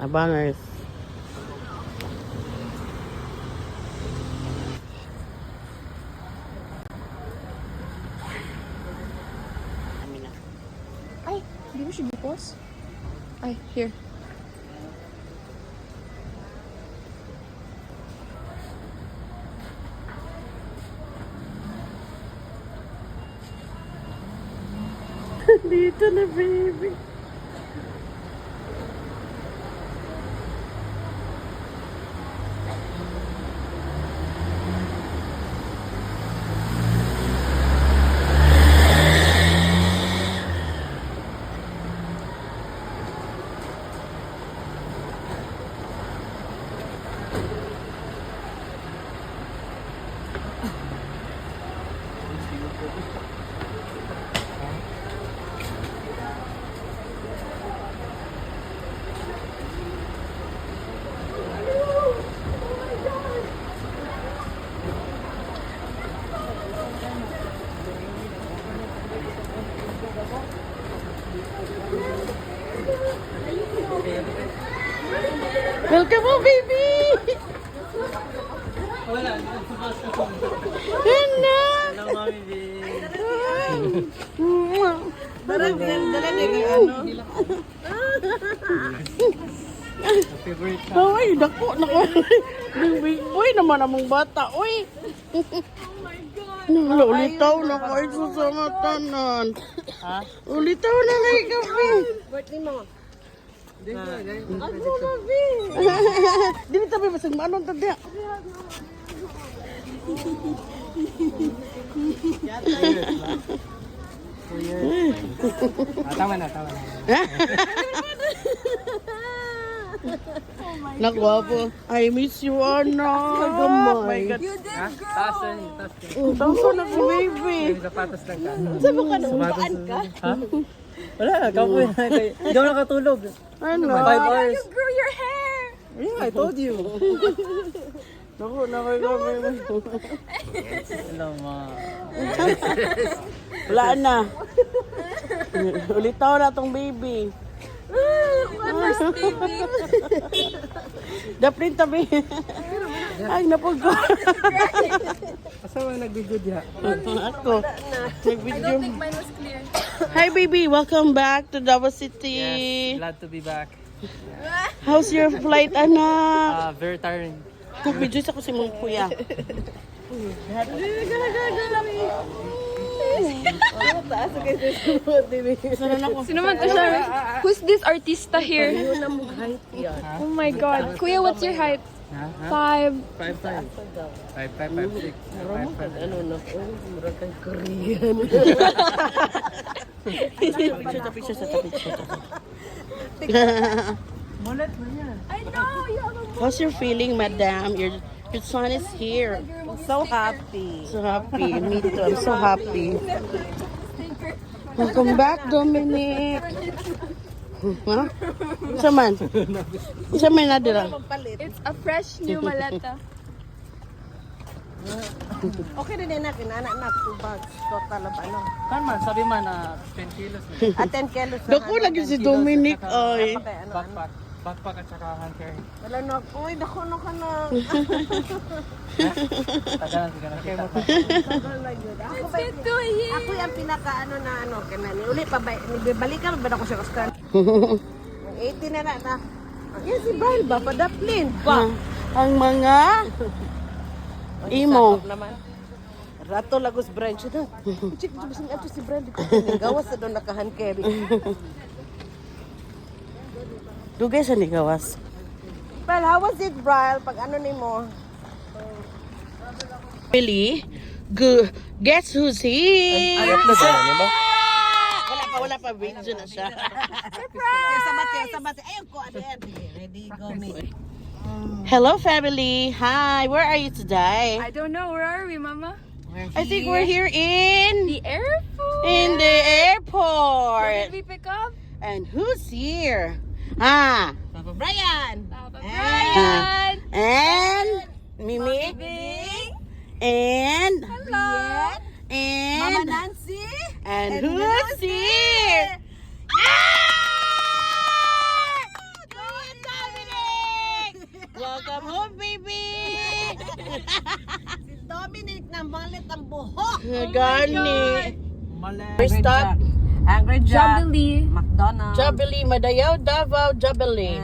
Abangers. Ay, di mo siya bukos? Ay, here. Dito na, baby. Welcome home, baby! Hello! Hello, Mami B. Favorite ka? Ay, dako, nako. Yung big boy naman among bata, oy. Oh my God. Ulitaw na ko ay susamatanan. Ha? Ulitaw na nga kape. Dili tabi masang manon tadi. Tama na, tama na. Nagwapo. I miss you, Ana. Gamay. Ha? Taas na yun, taas na. Tanso na ko, baby. May sapatos lang ka. Sabi ka na, umbaan ka. Ha? Wala, kapo yun. Hindi ako nakatulog. Ano? 5 hours. You grew your hair! Yeah, I told you. Naku, nakagabay mo. Hello, ma. Wala na. Ulitaw na tong baby. First baby. Daplin tabi. Ay, napagod. Asa mo nag-video diha? Ako. I Nag-video. don't think mine was clear. Hi, baby. Welcome back to Davao Yes, City. glad to be back. How's your flight, anak? Very tiring. Nag-video ako si mong kuya. Sana na ako. Sino man to siya? Who's this artista here? Oh my God. Kuya, what's your height? Ha? 5. 5'5". 5'5", 5'6". 5'5". Ano na? Murag kang Korean. Picture sa picture. Mulat mo yan. I know, you have a How's your feeling, madam? Your son is here. So happy. So happy. Me too. I'm so happy. Welcome back, Dominic. Huh? Isa man. Isa man na dira. It's a fresh new maleta. Okay na din na, kinana na 2 bags. Total of ano. Kan man, sabi man na 10 kilos na. 10 kilos na. Dako lagi si Dominic ay. Backpack at saka hand carry. Wala na, uy, dako na ka na. Tagalan, sige na. Okay mo pa. Ako ba, ako yung pinaka ano na ano, kanani. Uli pa ba, balikan ba ako siya kaskan? 80 na na. Yan si Brian ba, padaplin pa. Ang mga imo. Sakop naman. Rato lagos Brian siya na. Check, basing ato si Brian. Gawas na doon naka-hand carry. Dugay sa ni gawas. Well, how was it, Brian? Pag ano ni mo? Really? Good. Guess who's here? Ayop na siya, di ba? Wala pa. Video na siya. Sabati. Ayun ko, ano yan. Ready, go, me. Hello, family. Hi. Where are you today? I don't know, where are we, Mama? I think we're here in The airport. the Where airport. did we pick up? And who's here? Ah, Papa Brian! Papa Brian. and Mimi, Bing. and Hello. Mama and Nancy! and who's here? Ah! Go, Dami! gani. First stop, Angry Jack. Jollibee. McDonald's. Jollibee, Madayaw, Davao, Jollibee.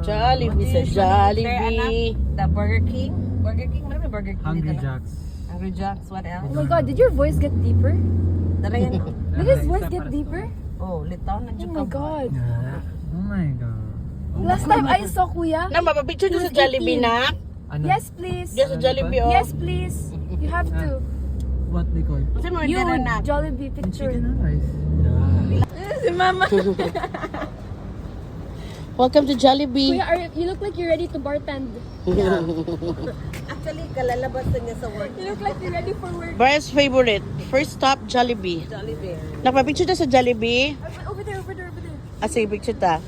Jollibee sa Jollibee. The Burger King. Burger King, ano may Burger King? Hungry dito? Jacks. Hungry Jacks, what else? Oh my god, did your voice get deeper? Dala yan. Did his voice get deeper? Oh, litaw na Oh dyan my god. Oh my god. Last time I saw Kuya. Na, mapapicture doon sa Jollibee na. Ano? Yes, please. Diyan sa Jollibee, oh. Yes, please. You have to. What they call? Kasi mo You, tira na. Jollibee picture. Chicken and rice. Si Mama. Welcome to Jollibee. Kuya, you look like you're ready to bartend. Actually, kalalabas na niya sa work. You look like you're ready for work. Brian's favorite. First stop, Jollibee. Jollibee. Napapicture na sa Jollibee. Over there, over there, over there. Ah, sige, picture ta.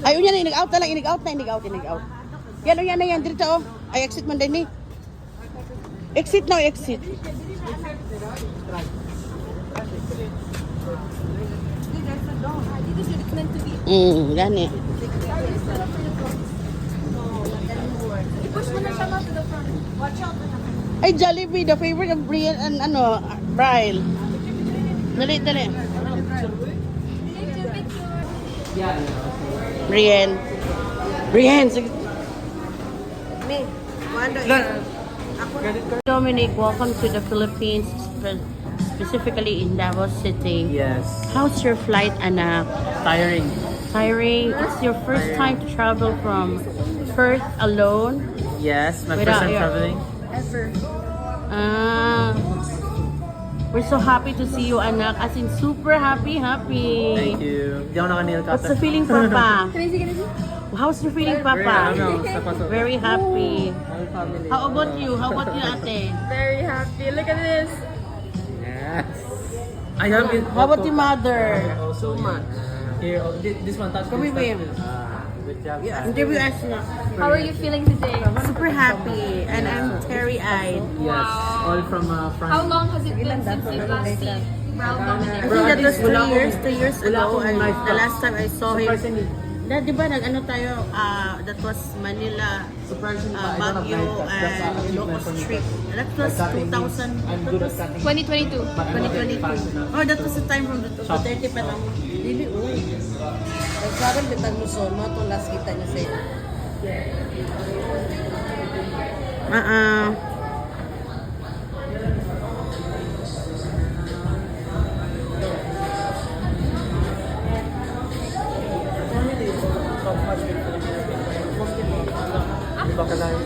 Ay, yan na, inig-out na lang. Inig-out na, inig-out, inig-out. Yan, yan na yan. Dito, oh. Ay, exit man din, eh. Exit now, exit. This is meant to be. Gani. Push mo na siya to the front. Watch out. Ay, Jollibee, the favorite of Brian and ano, Brian. Dali, dali. Brian. Brian, sige. Me, wando Dominic, welcome to the Philippines, specifically in Davao City. Yes. How's your flight, anak? Tiring. Tiring? It's your first time to travel from Perth alone? Yes, my Without first time air. traveling. Ever. We're so happy to see you, anak. As in, super happy. Thank you. Di ako nakanil ka. What's the feeling, Papa? Can I see? How's your feeling, Very, Papa? sa paso. Very happy. All family. How about you? How about you, ate? Very happy. Look at this. Yes. I have been. How about your mother? So much. Here, oh, this one touch. Come this, here, touch babe. this. Good job. Interview us. How are you feeling today? Super happy. And I'm teary-eyed. Yes. All from France. How long has it been since you last seen Brown I Dominic? think that was 2 years Wala ago. akong And knife the pa. last time I saw him, Surprisingly. di ba nag-ano tayo, that was Manila, Baguio, and Ilocos trip. That was 2000, I'm good at cutting. 2022. 2022. Oh, that was the time from the Duterte pa lang. Dili, uy. Nagkaroon bitag mo son mo, itong last kita niya sa Di ba kailangan?